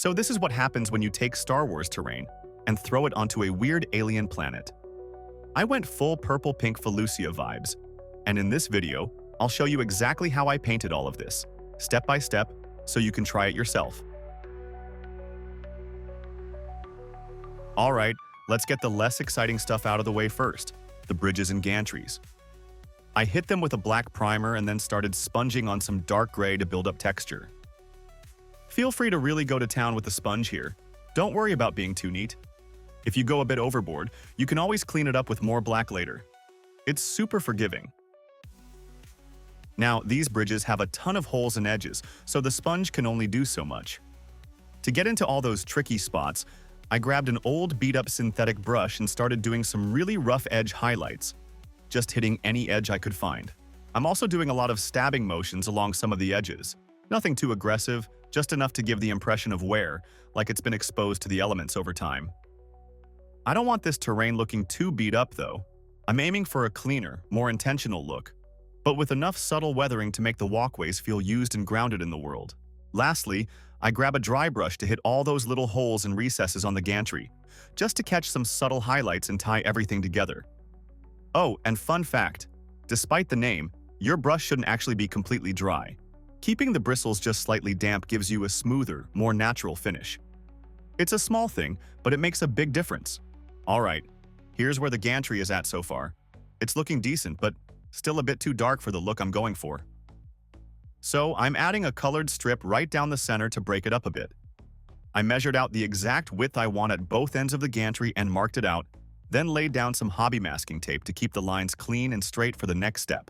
So this is what happens when you take Star Wars terrain and throw it onto a weird alien planet. I went full purple-pink Felucia vibes, and in this video, I'll show you exactly how I painted all of this, step by step, so you can try it yourself. Alright, let's get the less exciting stuff out of the way first, the bridges and gantries. I hit them with a black primer and then started sponging on some dark gray to build up texture. Feel free to really go to town with the sponge here. Don't worry about being too neat. If you go a bit overboard, you can always clean it up with more black later. It's super forgiving. Now, these bridges have a ton of holes and edges, so the sponge can only do so much. To get into all those tricky spots, I grabbed an old beat-up synthetic brush and started doing some really rough edge highlights, just hitting any edge I could find. I'm also doing a lot of stabbing motions along some of the edges. Nothing too aggressive, just enough to give the impression of wear, like it's been exposed to the elements over time. I don't want this terrain looking too beat up though. I'm aiming for a cleaner, more intentional look, but with enough subtle weathering to make the walkways feel used and grounded in the world. Lastly, I grab a dry brush to hit all those little holes and recesses on the gantry, just to catch some subtle highlights and tie everything together. Oh, and fun fact, despite the name, your brush shouldn't actually be completely dry. Keeping the bristles just slightly damp gives you a smoother, more natural finish. It's a small thing, but it makes a big difference. Alright, here's where the gantry is at so far. It's looking decent, but still a bit too dark for the look I'm going for. So I'm adding a colored strip right down the center to break it up a bit. I measured out the exact width I want at both ends of the gantry and marked it out, then laid down some hobby masking tape to keep the lines clean and straight for the next step.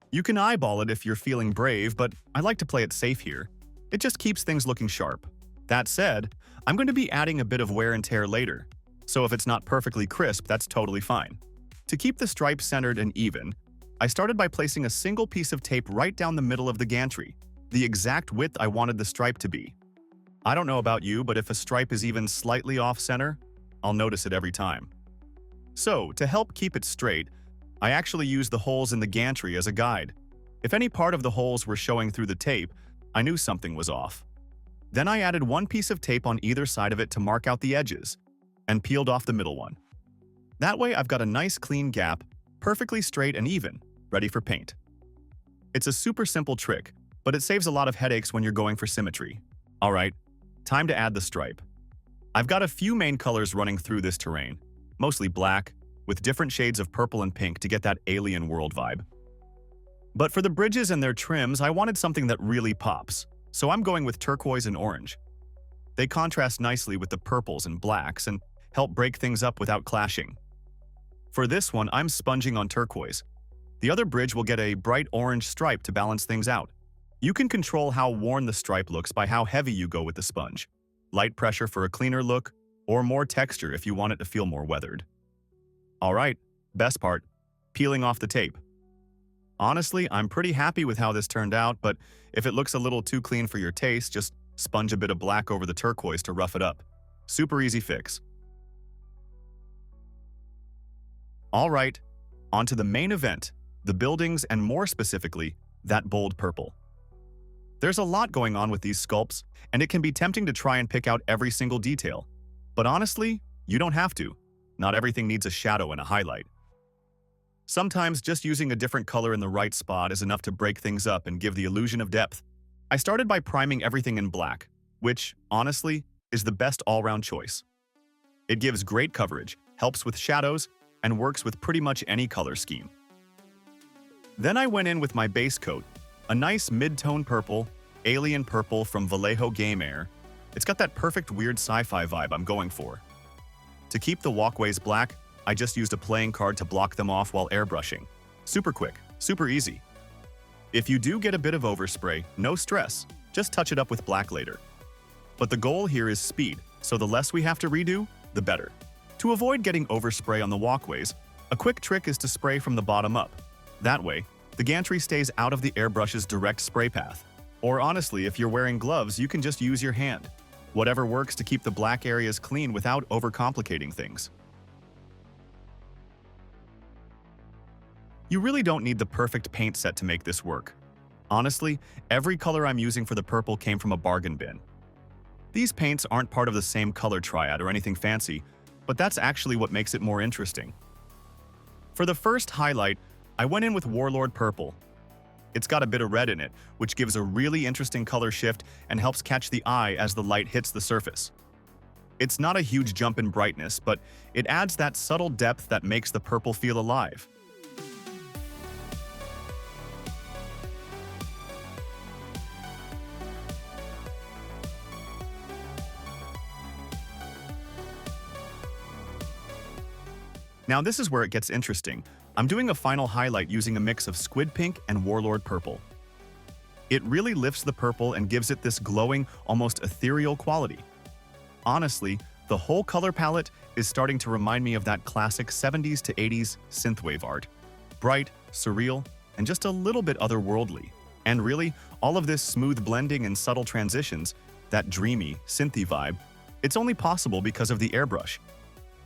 You can eyeball it if you're feeling brave, but I like to play it safe here. It just keeps things looking sharp. That said, I'm going to be adding a bit of wear and tear later, so if it's not perfectly crisp, that's totally fine. To keep the stripe centered and even, I started by placing a single piece of tape right down the middle of the gantry, the exact width I wanted the stripe to be. I don't know about you, but if a stripe is even slightly off-center, I'll notice it every time. So, to help keep it straight, I actually used the holes in the gantry as a guide. If any part of the holes were showing through the tape, I knew something was off. Then I added one piece of tape on either side of it to mark out the edges, and peeled off the middle one. That way I've got a nice clean gap, perfectly straight and even, ready for paint. It's a super simple trick, but it saves a lot of headaches when you're going for symmetry. Alright, time to add the stripe. I've got a few main colors running through this terrain, mostly black, with different shades of purple and pink to get that alien world vibe. But for the bridges and their trims, I wanted something that really pops, so I'm going with turquoise and orange. They contrast nicely with the purples and blacks and help break things up without clashing. For this one, I'm sponging on turquoise. The other bridge will get a bright orange stripe to balance things out. You can control how worn the stripe looks by how heavy you go with the sponge. Light pressure for a cleaner look, or more texture if you want it to feel more weathered. Alright, best part, peeling off the tape. Honestly, I'm pretty happy with how this turned out, but if it looks a little too clean for your taste, just sponge a bit of black over the turquoise to rough it up. Super easy fix. Alright, on to the main event, the buildings and more specifically, that bold purple. There's a lot going on with these sculpts, and it can be tempting to try and pick out every single detail. But honestly, you don't have to. Not everything needs a shadow and a highlight. Sometimes just using a different color in the right spot is enough to break things up and give the illusion of depth. I started by priming everything in black, which, honestly, is the best all-round choice. It gives great coverage, helps with shadows, and works with pretty much any color scheme. Then I went in with my base coat, a nice mid-tone purple, alien purple from Vallejo Game Air. It's got that perfect weird sci-fi vibe I'm going for. To keep the walkways black, I just used a playing card to block them off while airbrushing. Super quick, super easy. If you do get a bit of overspray, no stress, just touch it up with black later. But the goal here is speed, so the less we have to redo, the better. To avoid getting overspray on the walkways, a quick trick is to spray from the bottom up. That way, the gantry stays out of the airbrush's direct spray path. Or honestly, if you're wearing gloves, you can just use your hand. Whatever works to keep the black areas clean without overcomplicating things. You really don't need the perfect paint set to make this work. Honestly, every color I'm using for the purple came from a bargain bin. These paints aren't part of the same color triad or anything fancy, but that's actually what makes it more interesting. For the first highlight, I went in with Warlord Purple. It's got a bit of red in it, which gives a really interesting color shift and helps catch the eye as the light hits the surface. It's not a huge jump in brightness, but it adds that subtle depth that makes the purple feel alive. Now this is where it gets interesting. I'm doing a final highlight using a mix of Squid Pink and Warlord Purple. It really lifts the purple and gives it this glowing, almost ethereal quality. Honestly, the whole color palette is starting to remind me of that classic 70s to 80s synthwave art. Bright, surreal, and just a little bit otherworldly. And really, all of this smooth blending and subtle transitions, that dreamy, synthy vibe, it's only possible because of the airbrush.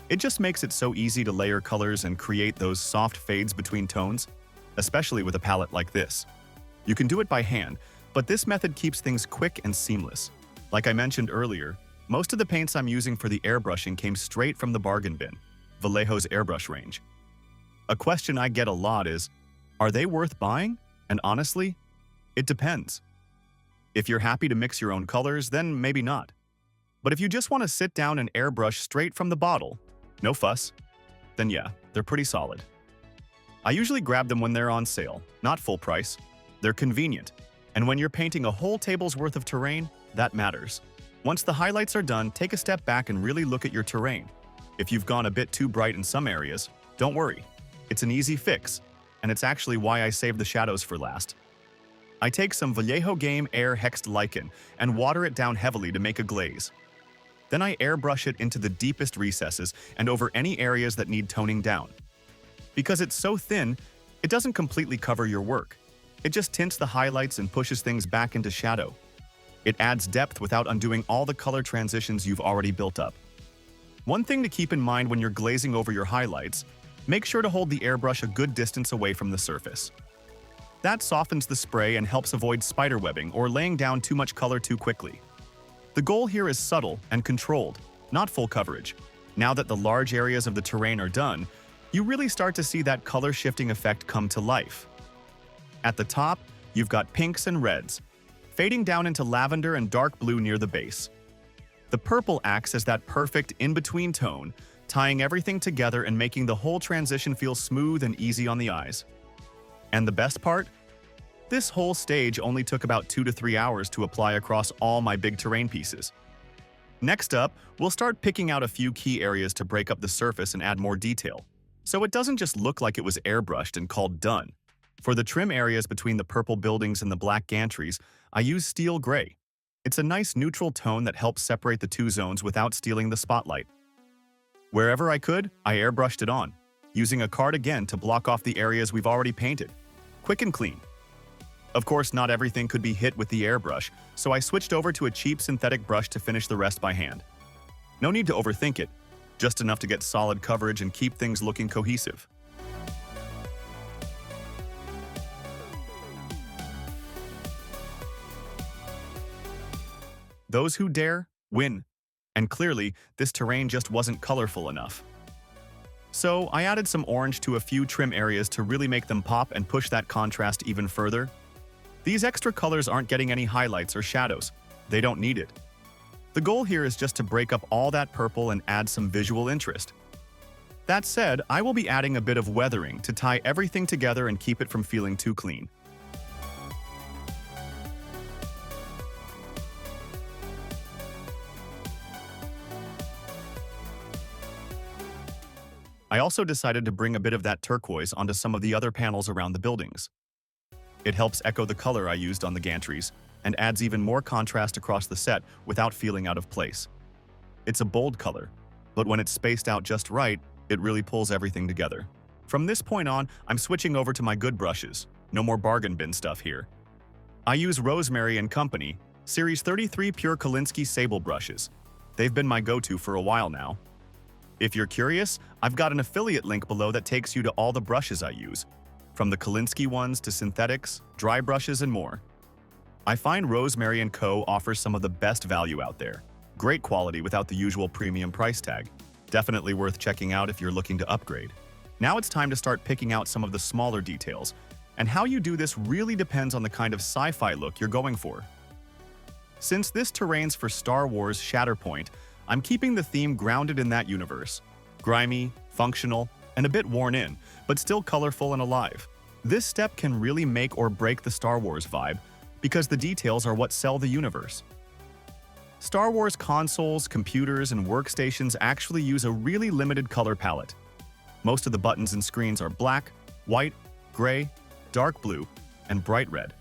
It just makes it so easy to layer colors and create those soft fades between tones, especially with a palette like this. You can do it by hand, but this method keeps things quick and seamless. Like I mentioned earlier, most of the paints I'm using for the airbrushing came straight from the bargain bin, Vallejo's airbrush range. A question I get a lot is, are they worth buying? And honestly, it depends. If you're happy to mix your own colors, then maybe not. But if you just want to sit down and airbrush straight from the bottle, no fuss, then yeah, they're pretty solid. I usually grab them when they're on sale, not full price. They're convenient, and when you're painting a whole table's worth of terrain, that matters. Once the highlights are done, take a step back and really look at your terrain. If you've gone a bit too bright in some areas, don't worry. It's an easy fix, and it's actually why I saved the shadows for last. I take some Vallejo Game Air Hexed Lichen and water it down heavily to make a glaze. Then I airbrush it into the deepest recesses and over any areas that need toning down. Because it's so thin, it doesn't completely cover your work. It just tints the highlights and pushes things back into shadow. It adds depth without undoing all the color transitions you've already built up. One thing to keep in mind when you're glazing over your highlights, make sure to hold the airbrush a good distance away from the surface. That softens the spray and helps avoid spiderwebbing or laying down too much color too quickly. The goal here is subtle and controlled, not full coverage. Now that the large areas of the terrain are done, you really start to see that color shifting effect come to life. At the top, you've got pinks and reds, fading down into lavender and dark blue near the base. The purple acts as that perfect in-between tone, tying everything together and making the whole transition feel smooth and easy on the eyes. And the best part? This whole stage only took about 2 to 3 hours to apply across all my big terrain pieces. Next up, we'll start picking out a few key areas to break up the surface and add more detail, so it doesn't just look like it was airbrushed and called done. For the trim areas between the purple buildings and the black gantries, I use steel gray. It's a nice neutral tone that helps separate the two zones without stealing the spotlight. Wherever I could, I airbrushed it on, using a card again to block off the areas we've already painted. Quick and clean. Of course, not everything could be hit with the airbrush, so I switched over to a cheap synthetic brush to finish the rest by hand. No need to overthink it, just enough to get solid coverage and keep things looking cohesive. Those who dare, win. And clearly, this terrain just wasn't colorful enough. So I added some orange to a few trim areas to really make them pop and push that contrast even further. These extra colors aren't getting any highlights or shadows. They don't need it. The goal here is just to break up all that purple and add some visual interest. That said, I will be adding a bit of weathering to tie everything together and keep it from feeling too clean. I also decided to bring a bit of that turquoise onto some of the other panels around the buildings. It helps echo the color I used on the gantries and adds even more contrast across the set without feeling out of place. It's a bold color, but when it's spaced out just right, it really pulls everything together. From this point on, I'm switching over to my good brushes. No more bargain bin stuff here. I use Rosemary & Company, Series 33 Pure Kolinsky Sable brushes. They've been my go-to for a while now. If you're curious, I've got an affiliate link below that takes you to all the brushes I use, from the Kolinsky ones to synthetics, dry brushes, and more. I find Rosemary & Co. offers some of the best value out there. Great quality without the usual premium price tag. Definitely worth checking out if you're looking to upgrade. Now it's time to start picking out some of the smaller details, and how you do this really depends on the kind of sci-fi look you're going for. Since this terrain's for Star Wars Shatterpoint, I'm keeping the theme grounded in that universe. Grimy, functional, and a bit worn in, but still colorful and alive. This step can really make or break the Star Wars vibe, because the details are what sell the universe. Star Wars consoles, computers, and workstations actually use a really limited color palette. Most of the buttons and screens are black, white, gray, dark blue, and bright red.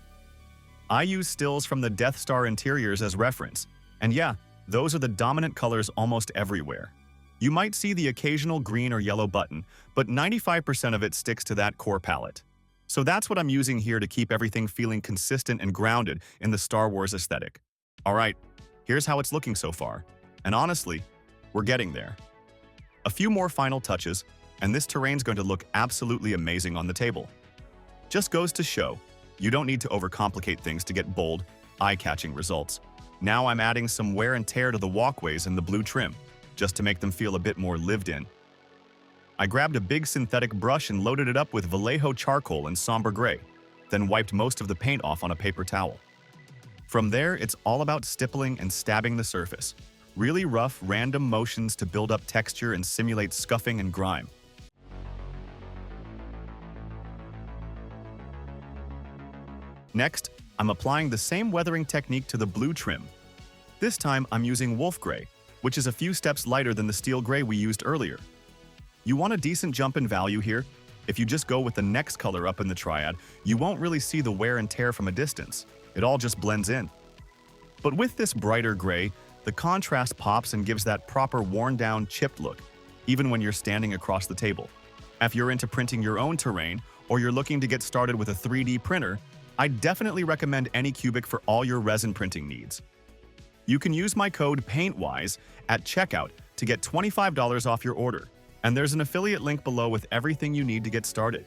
I use stills from the Death Star interiors as reference, and yeah, those are the dominant colors almost everywhere. You might see the occasional green or yellow button, but 95% of it sticks to that core palette. So that's what I'm using here to keep everything feeling consistent and grounded in the Star Wars aesthetic. Alright, here's how it's looking so far. And honestly, we're getting there. A few more final touches, and this terrain's going to look absolutely amazing on the table. Just goes to show, you don't need to overcomplicate things to get bold, eye-catching results. Now I'm adding some wear and tear to the walkways in the blue trim, just to make them feel a bit more lived in. I grabbed a big synthetic brush and loaded it up with Vallejo charcoal and Sombre Grey, then wiped most of the paint off on a paper towel. From there, it's all about stippling and stabbing the surface. Really rough, random motions to build up texture and simulate scuffing and grime. Next, I'm applying the same weathering technique to the blue trim. This time, I'm using Wolf Grey, which is a few steps lighter than the steel gray we used earlier. You want a decent jump in value here? If you just go with the next color up in the triad, you won't really see the wear and tear from a distance. It all just blends in. But with this brighter gray, the contrast pops and gives that proper worn-down, chipped look, even when you're standing across the table. If you're into printing your own terrain, or you're looking to get started with a 3D printer, I definitely recommend Anycubic for all your resin printing needs. You can use my code PAINTWISE at checkout to get $25 off your order, and there's an affiliate link below with everything you need to get started.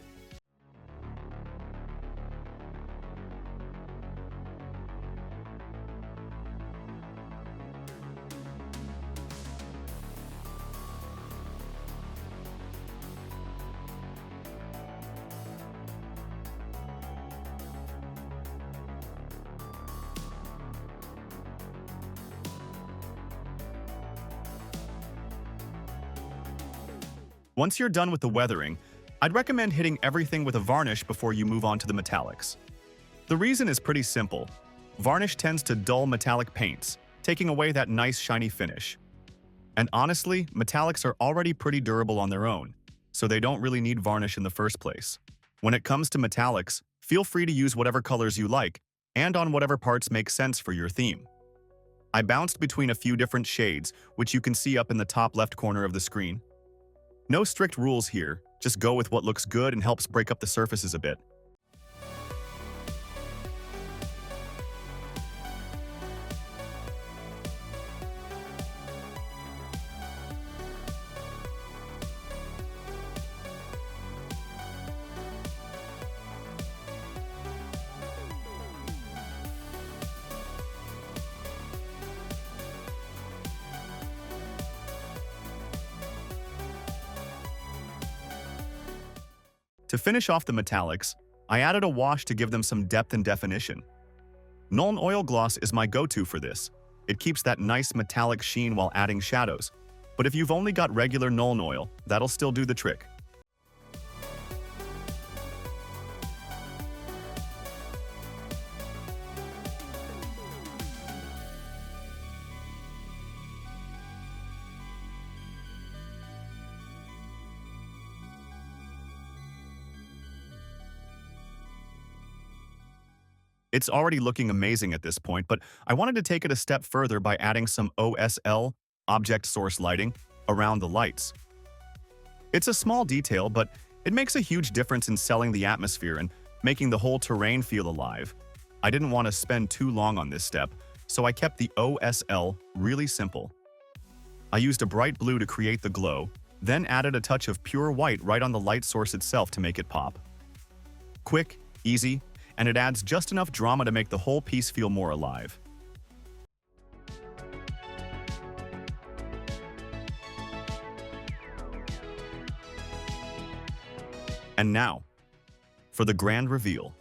Once you're done with the weathering, I'd recommend hitting everything with a varnish before you move on to the metallics. The reason is pretty simple. Varnish tends to dull metallic paints, taking away that nice shiny finish. And honestly, metallics are already pretty durable on their own, so they don't really need varnish in the first place. When it comes to metallics, feel free to use whatever colors you like, and on whatever parts make sense for your theme. I bounced between a few different shades, which you can see up in the top left corner of the screen. No strict rules here, just go with what looks good and helps break up the surfaces a bit. To finish off the metallics, I added a wash to give them some depth and definition. Nuln Oil Gloss is my go-to for this. It keeps that nice metallic sheen while adding shadows. But if you've only got regular Nuln Oil, that'll still do the trick. It's already looking amazing at this point, but I wanted to take it a step further by adding some OSL, object source lighting, around the lights. It's a small detail, but it makes a huge difference in selling the atmosphere and making the whole terrain feel alive. I didn't want to spend too long on this step, so I kept the OSL really simple. I used a bright blue to create the glow, then added a touch of pure white right on the light source itself to make it pop. Quick, easy, and it adds just enough drama to make the whole piece feel more alive. And now, for the grand reveal.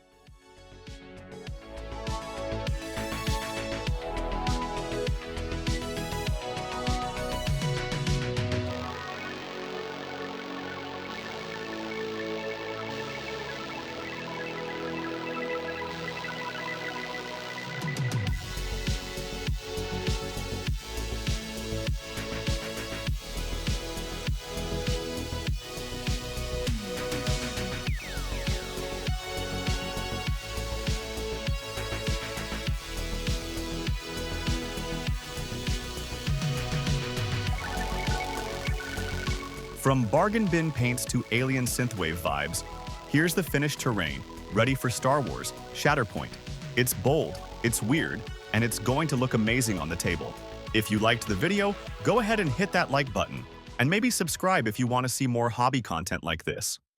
From bargain bin paints to alien synthwave vibes, here's the finished terrain, ready for Star Wars, Shatterpoint. It's bold, it's weird, and it's going to look amazing on the table. If you liked the video, go ahead and hit that like button, and maybe subscribe if you want to see more hobby content like this.